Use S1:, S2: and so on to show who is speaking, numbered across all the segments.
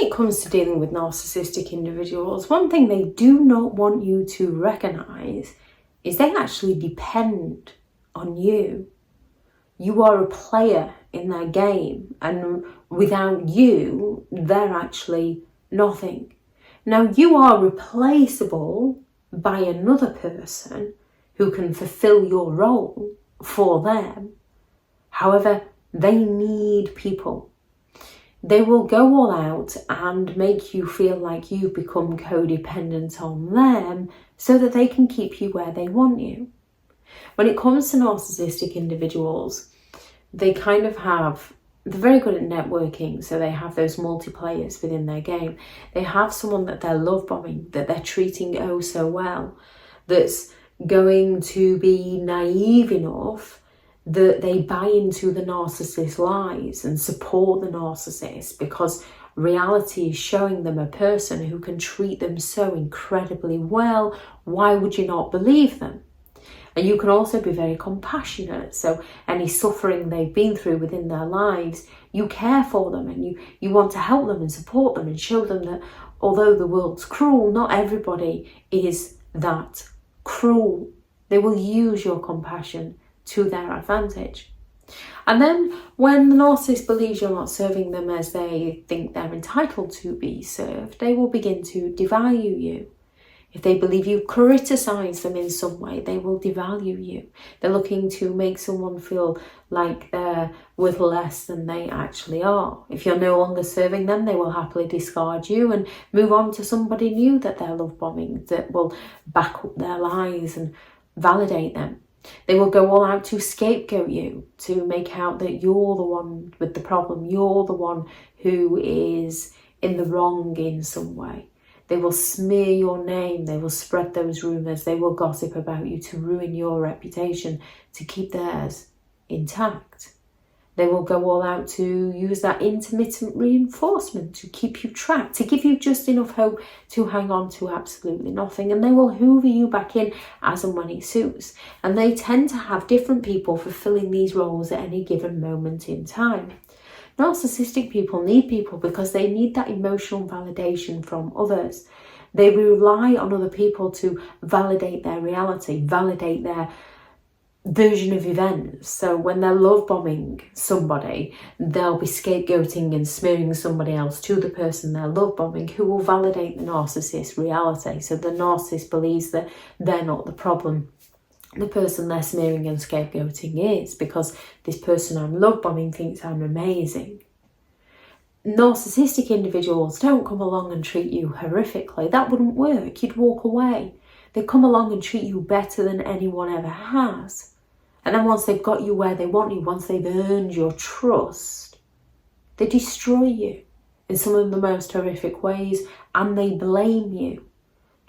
S1: it comes to dealing with narcissistic individuals, one thing they do not want you to recognise is they actually depend on you. You are a player in their game, and without you, they're actually nothing. Now, you are replaceable by another person who can fulfill your role for them. However, they need people. They will go all out and make you feel like you've become codependent on them so that they can keep you where they want you. When it comes to narcissistic individuals, they're very good at networking, so they have those multiplayers within their game. They have someone that they're love bombing, that they're treating oh so well, that's going to be naive enough that they buy into the narcissist's lies and support the narcissist because reality is showing them a person who can treat them so incredibly well. Why would you not believe them? And you can also be very compassionate. So any suffering they've been through within their lives, you care for them and you want to help them and support them and show them that although the world's cruel, not everybody is that cruel. They will use your compassion to their advantage. And then when the narcissist believes you're not serving them as they think they're entitled to be served, they will begin to devalue you. If they believe you criticize them in some way, they will devalue you. They're looking to make someone feel like they're worth less than they actually are. If you're no longer serving them, they will happily discard you and move on to somebody new that they're love bombing, that will back up their lies and validate them. They will go all out to scapegoat you, to make out that you're the one with the problem, you're the one who is in the wrong in some way. They will smear your name, they will spread those rumours, they will gossip about you to ruin your reputation, to keep theirs intact. They will go all out to use that intermittent reinforcement to keep you trapped, to give you just enough hope to hang on to absolutely nothing. And they will hoover you back in as and when it suits. And they tend to have different people fulfilling these roles at any given moment in time. Narcissistic people need people because they need that emotional validation from others. They rely on other people to validate their reality, validate their version of events. So when they're love bombing somebody, they'll be scapegoating and smearing somebody else to the person they're love bombing, who will validate the narcissist's reality. So the narcissist believes that they're not the problem. The person they're smearing and scapegoating is, because this person I'm love bombing thinks I'm amazing. Narcissistic individuals don't come along and treat you horrifically. That wouldn't work. You'd walk away. They come along and treat you better than anyone ever has. And then once they've got you where they want you, once they've earned your trust, they destroy you in some of the most horrific ways, and they blame you.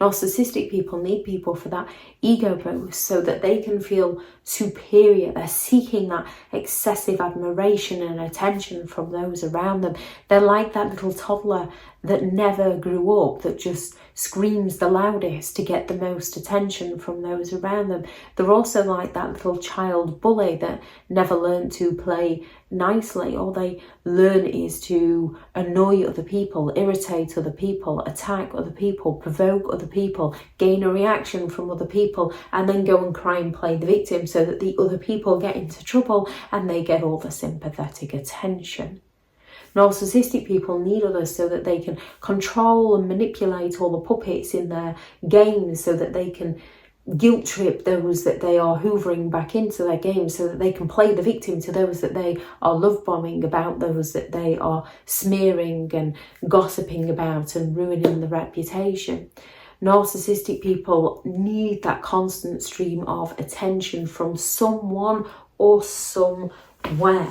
S1: Narcissistic people need people for that ego boost so that they can feel superior. They're seeking that excessive admiration and attention from those around them. They're like that little toddler that never grew up, that just screams the loudest to get the most attention from those around them. They're also like that little child bully that never learned to play nicely. All they learn is to annoy other people, irritate other people, attack other people, provoke other people, gain a reaction from other people, and then go and cry and play the victim so that the other people get into trouble and they get all the sympathetic attention. Narcissistic people need others so that they can control and manipulate all the puppets in their games, so that they can guilt trip those that they are hoovering back into their game, so that they can play the victim to those that they are love bombing about, those that they are smearing and gossiping about and ruining the reputation. Narcissistic people need that constant stream of attention from someone or somewhere.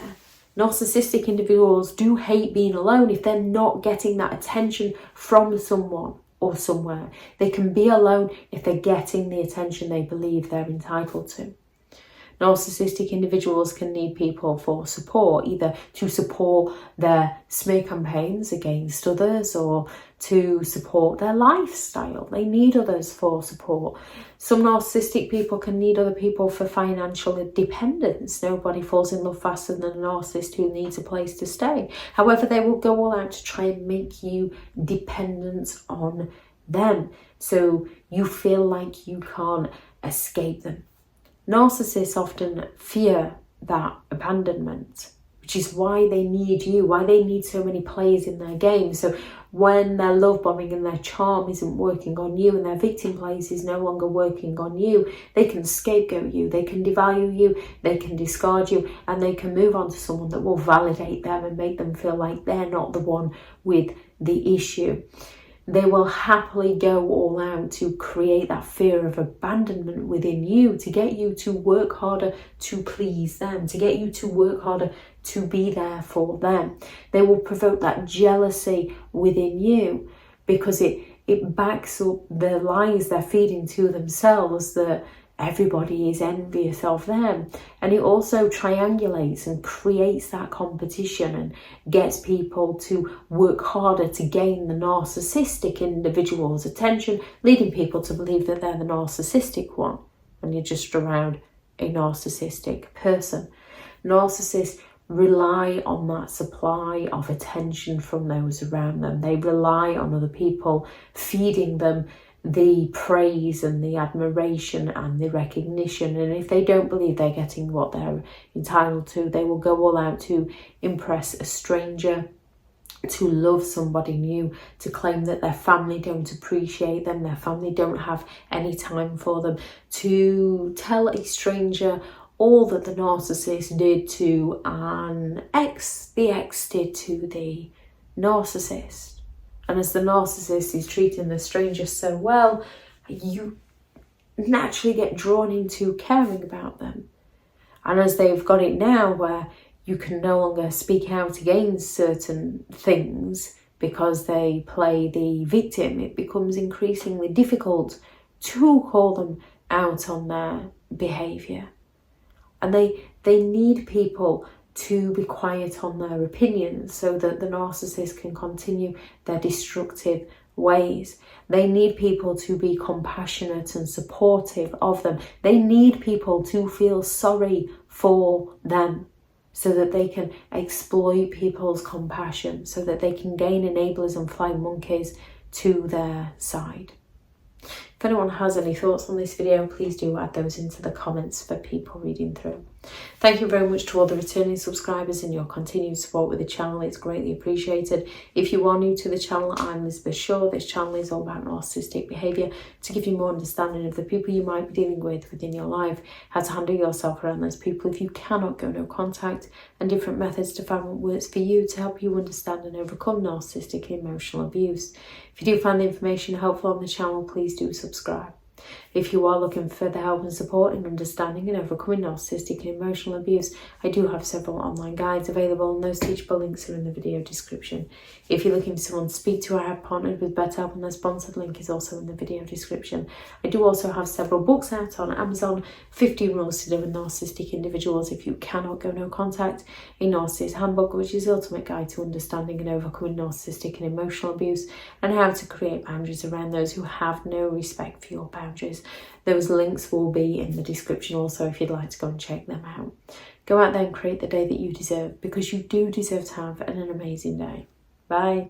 S1: Narcissistic individuals do hate being alone if they're not getting that attention from someone or somewhere. They can be alone if they're getting the attention they believe they're entitled to. Narcissistic individuals can need people for support, either to support their smear campaigns against others or to support their lifestyle. They need others for support. Some narcissistic people can need other people for financial independence. Nobody falls in love faster than a narcissist who needs a place to stay. However, they will go all out to try and make you dependent on them, so you feel like you can't escape them. Narcissists often fear that abandonment, which is why they need you, why they need so many players in their game. So when their love bombing and their charm isn't working on you and their victim plays is no longer working on you, they can scapegoat you, they can devalue you, they can discard you, and they can move on to someone that will validate them and make them feel like they're not the one with the issue. They will happily go all out to create that fear of abandonment within you, to get you to work harder to please them, to get you to work harder to be there for them. They will provoke that jealousy within you because it backs up the lies they're feeding to themselves that everybody is envious of them. And it also triangulates and creates that competition and gets people to work harder to gain the narcissistic individual's attention, leading people to believe that they're the narcissistic one when you're just around a narcissistic person. Narcissists rely on that supply of attention from those around them. They rely on other people feeding them the praise and the admiration and the recognition, and if they don't believe they're getting what they're entitled to, they will go all out to impress a stranger, to love somebody new, to claim that their family don't appreciate them, their family don't have any time for them, to tell a stranger all that the narcissist did to an ex, the ex did to the narcissist. And as the narcissist is treating the stranger so well, you naturally get drawn into caring about them. And as they've got it now where you can no longer speak out against certain things because they play the victim, it becomes increasingly difficult to call them out on their behaviour. And they need people to be quiet on their opinions so that the narcissist can continue their destructive ways. They need people to be compassionate and supportive of them. They need people to feel sorry for them so that they can exploit people's compassion, so that they can gain enablers and flying monkeys to their side. If anyone has any thoughts on this video, please do add those into the comments for people reading through. Thank you very much to all the returning subscribers and your continued support with the channel. It's greatly appreciated. If you are new to the channel, I'm Elizabeth Shaw. This channel is all about narcissistic behaviour to give you more understanding of the people you might be dealing with within your life, how to handle yourself around those people if you cannot go no contact, and different methods to find what works for you to help you understand and overcome narcissistic and emotional abuse. If you do find the information helpful on the channel, please do subscribe. If you are looking for further help and support in understanding and overcoming narcissistic and emotional abuse, I do have several online guides available, and those teachable links are in the video description. If you're looking for someone to speak to, I have partnered with BetterHelp, and their sponsored link is also in the video description. I do also have several books out on Amazon: 15 Rules to Deal with Narcissistic Individuals If You Cannot Go No Contact, a Narcissists Handbook, which is the ultimate guide to understanding and overcoming narcissistic and emotional abuse, and how to create boundaries around those who have no respect for your boundaries. Those links will be in the description also if you'd like to go and check them out. Go out there and create the day that you deserve, because you do deserve to have an amazing day. Bye.